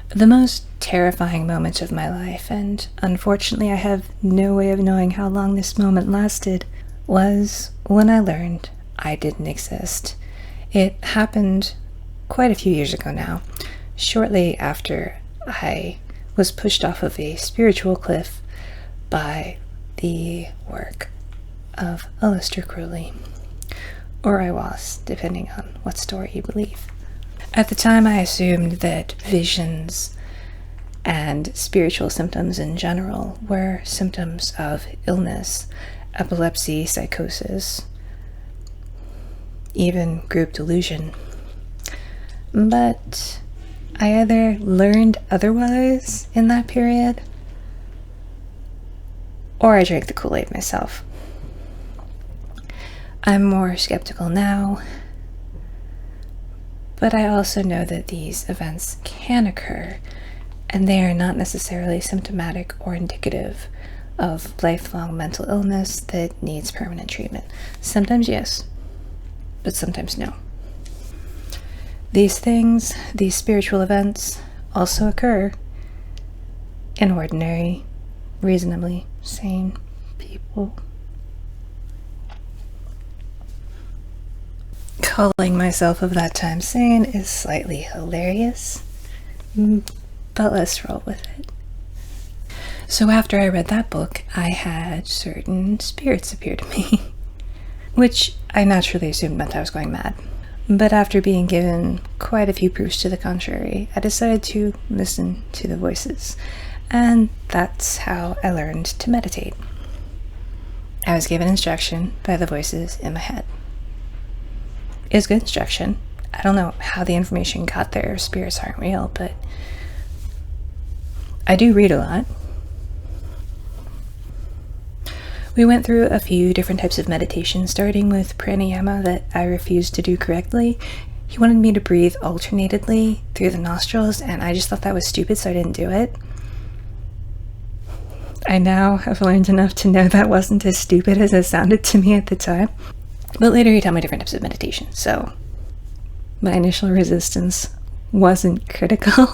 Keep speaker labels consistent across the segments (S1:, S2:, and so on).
S1: The most terrifying moment of my life, and unfortunately I have no way of knowing how long this moment lasted, was when I learned I didn't exist. It happened quite a few years ago now, shortly after I was pushed off of a spiritual cliff by the work of Aleister Crowley. Or I was, depending on what story you believe. At the time, I assumed that visions and spiritual symptoms in general were symptoms of illness, epilepsy, psychosis, even group delusion. But I either learned otherwise in that period, or I drank the Kool-Aid myself. I'm more skeptical now, but I also know that these events can occur, and they are not necessarily symptomatic or indicative of lifelong mental illness that needs permanent treatment. Sometimes yes, but sometimes no. These things, these spiritual events, also occur in ordinary, reasonably sane people. Calling myself of that time sane is slightly hilarious, but let's roll with it. So after I read that book, I had certain spirits appear to me, which I naturally assumed meant I was going mad. But after being given quite a few proofs to the contrary, I decided to listen to the voices, and that's how I learned to meditate. I was given instruction by the voices in my head. It was good instruction. I don't know how the information got there. Spirits aren't real, but I do read a lot. We went through a few different types of meditation, starting with pranayama that I refused to do correctly. He wanted me to breathe alternatedly through the nostrils, and I just thought that was stupid, so I didn't do it. I now have learned enough to know that wasn't as stupid as it sounded to me at the time. But later he taught me different types of meditation, so my initial resistance wasn't critical.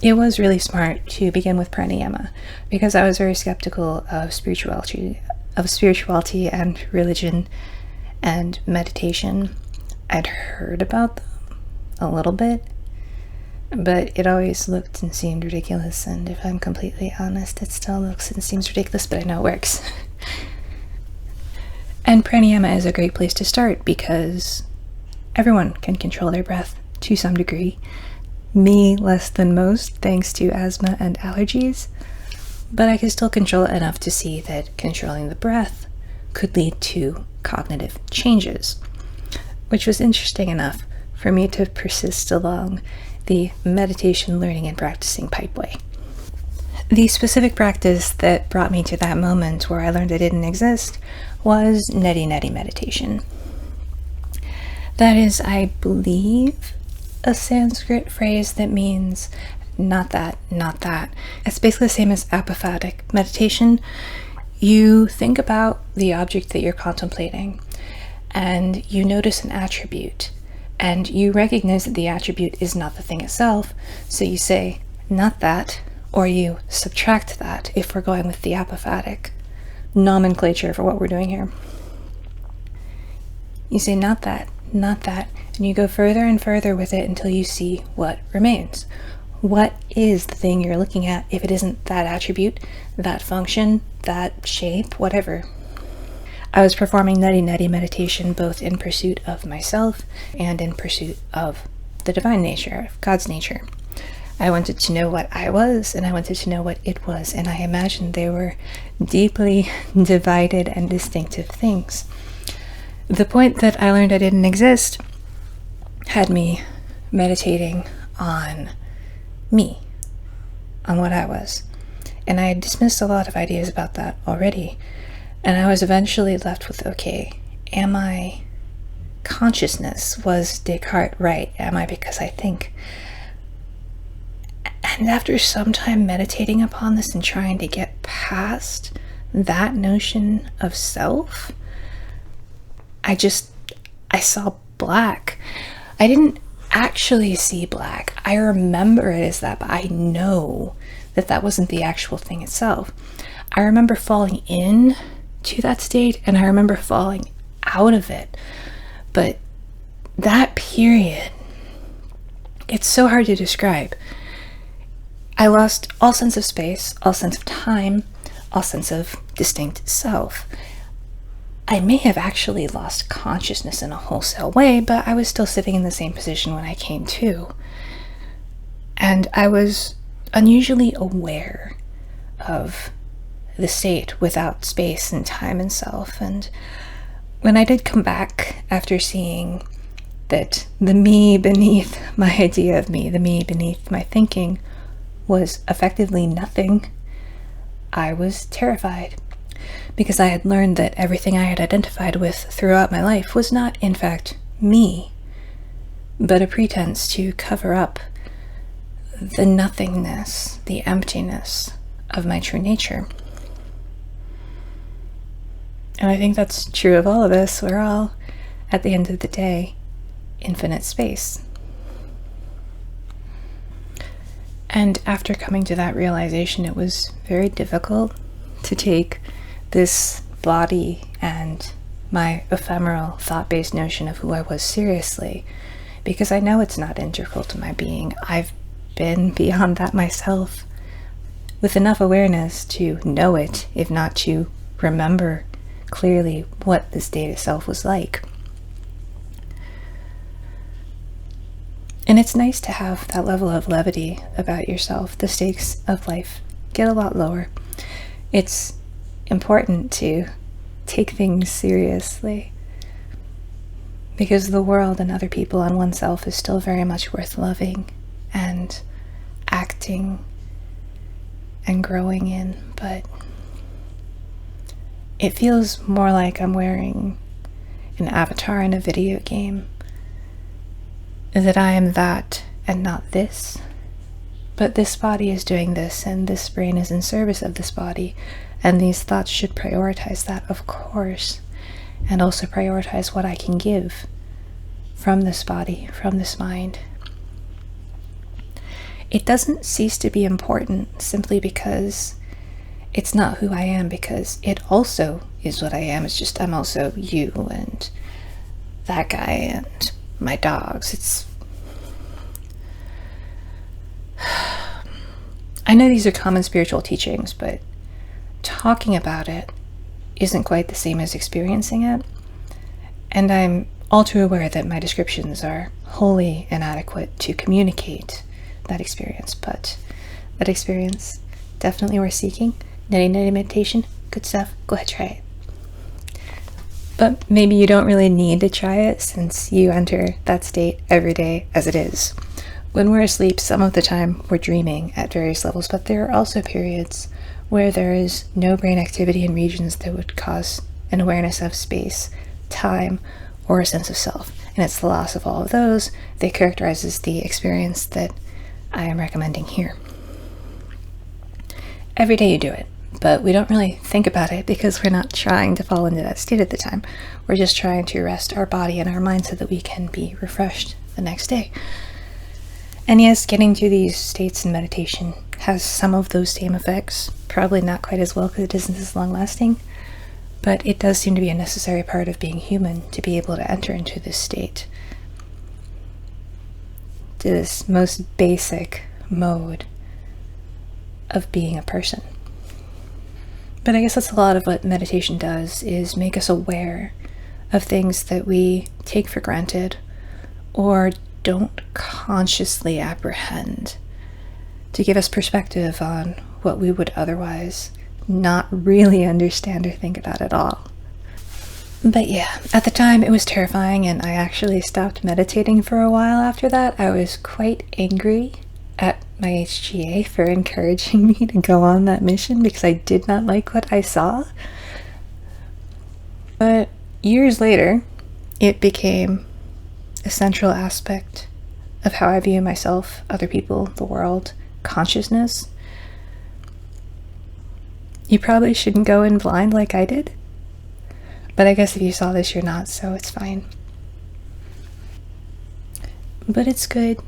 S1: It was really smart to begin with pranayama, because I was very skeptical of spirituality and religion and meditation. I'd heard about them a little bit, but it always looked and seemed ridiculous, and if I'm completely honest, it still looks and seems ridiculous, but I know it works. And pranayama is a great place to start because everyone can control their breath to some degree. Me less than most, thanks to asthma and allergies, but I can still control it enough to see that controlling the breath could lead to cognitive changes, which was interesting enough for me to persist along the meditation learning and practicing pipeway. The specific practice that brought me to that moment where I learned I didn't exist was neti meditation. That is, I believe, a Sanskrit phrase that means not that, not that. It's basically the same as apophatic meditation. You think about the object that you're contemplating, and you notice an attribute, and you recognize that the attribute is not the thing itself, so you say, not that, or you subtract that, if we're going with the apophatic nomenclature for what we're doing here. You say, not that, and you go further and further with it until you see what remains. What is the thing you're looking at if it isn't that attribute, that function, that shape, whatever? I was performing neti meditation both in pursuit of myself and in pursuit of the divine nature, of God's nature. I wanted to know what I was, and I wanted to know what it was, and I imagined they were deeply divided and distinctive things. The point that I learned I didn't exist had me meditating on me, on what I was. And I had dismissed a lot of ideas about that already, and I was eventually left with, okay, am I consciousness? Was Descartes right? Am I because I think? And after some time meditating upon this and trying to get past that notion of self, I saw black. I didn't actually see black. I remember it as that, but I know that that wasn't the actual thing itself. I remember falling in to that state, and I remember falling out of it. But that period, it's so hard to describe. I lost all sense of space, all sense of time, all sense of distinct self. I may have actually lost consciousness in a wholesale way, but I was still sitting in the same position when I came to. And I was unusually aware of the state without space and time and self. And when I did come back after seeing that the me beneath my idea of me, the me beneath my thinking, was effectively nothing, I was terrified, because I had learned that everything I had identified with throughout my life was not, in fact, me, but a pretense to cover up the nothingness, the emptiness of my true nature. And I think that's true of all of us. We're all, at the end of the day, infinite space. And after coming to that realization, it was very difficult to take this body and my ephemeral thought-based notion of who I was seriously, because I know it's not integral to my being. I've been beyond that myself, with enough awareness to know it, if not to remember clearly what the state itself was like. And it's nice to have that level of levity about yourself. The stakes of life get a lot lower. It's important to take things seriously, because the world and other people and oneself is still very much worth loving and acting and growing in. But it feels more like I'm wearing an avatar in a video game, that I am that and not this, but this body is doing this, and this brain is in service of this body, and these thoughts should prioritize that, of course, and also prioritize what I can give from this body, from this mind. It doesn't cease to be important simply because it's not who I am, because it also is what I am. It's just I'm also you and that guy and my dogs. I know these are common spiritual teachings, but talking about it isn't quite the same as experiencing it. And I'm all too aware that my descriptions are wholly inadequate to communicate that experience, but that experience definitely worth seeking. Neti meditation, good stuff. Go ahead, try it. But maybe you don't really need to try it, since you enter that state every day as it is. When we're asleep, some of the time we're dreaming at various levels, but there are also periods where there is no brain activity in regions that would cause an awareness of space, time, or a sense of self. And it's the loss of all of those that characterizes the experience that I am recommending here. Every day you do it, but we don't really think about it because we're not trying to fall into that state at the time. We're just trying to rest our body and our mind so that we can be refreshed the next day. And yes, getting to these states in meditation has some of those same effects, probably not quite as well because it isn't as long-lasting, but it does seem to be a necessary part of being human to be able to enter into this state, to this most basic mode of being a person. But I guess that's a lot of what meditation does, is make us aware of things that we take for granted or don't consciously apprehend, to give us perspective on what we would otherwise not really understand or think about at all. But yeah, at the time it was terrifying, and I actually stopped meditating for a while after that. I was quite angry at my HGA for encouraging me to go on that mission, because I did not like what I saw. But years later, it became a central aspect of how I view myself, other people, the world, consciousness. You probably shouldn't go in blind like I did, but I guess if you saw this, you're not, so it's fine. But it's good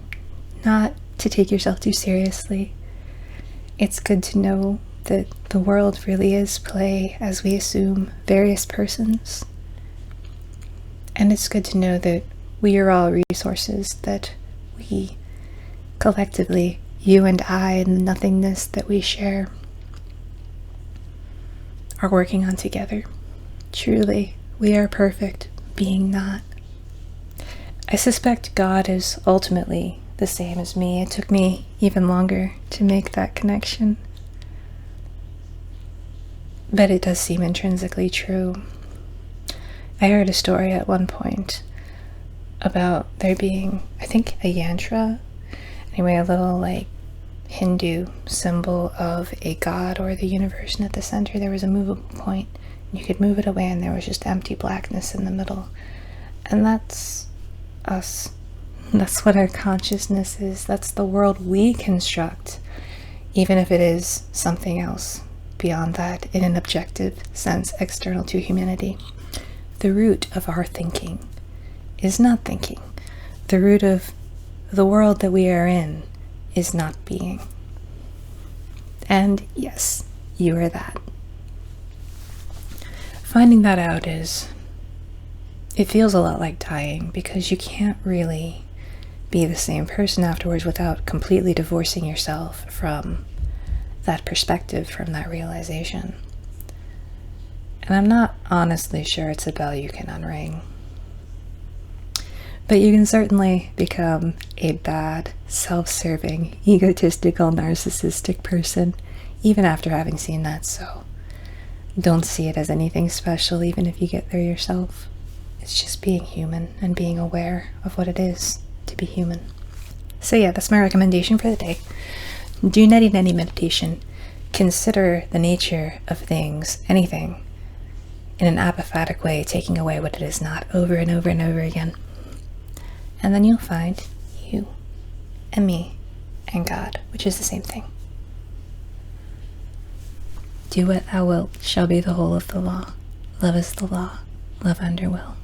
S1: not to take yourself too seriously. It's good to know that the world really is play, as we assume, various persons. And it's good to know that we are all resources that we collectively, you and I, and the nothingness that we share, are working on together. Truly, we are perfect, being not. I suspect God is ultimately the same as me. It took me even longer to make that connection. But it does seem intrinsically true. I heard a story at one point about there being, I think, a yantra, anyway, a little like Hindu symbol of a god or the universe, and at the center there was a movable point, and you could move it away and there was just empty blackness in the middle. And that's us. That's what our consciousness is. That's the world we construct, even if it is something else beyond that in an objective sense external to humanity. The root of our thinking is not thinking. The root of the world that we are in is not being. And yes, you are that. Finding that out it feels a lot like dying, because you can't really be the same person afterwards without completely divorcing yourself from that perspective, from that realization. And I'm not honestly sure it's a bell you can unring. But you can certainly become a bad, self-serving, egotistical, narcissistic person, even after having seen that, so don't see it as anything special, even if you get there yourself. It's just being human and being aware of what it is to be human. So yeah, that's my recommendation for the day. Do neti meditation. Consider the nature of things, anything, in an apophatic way, taking away what it is not over and over and over again. And then you'll find you and me and God, which is the same thing. Do what thou wilt shall be the whole of the law. Love is the law. Love under will.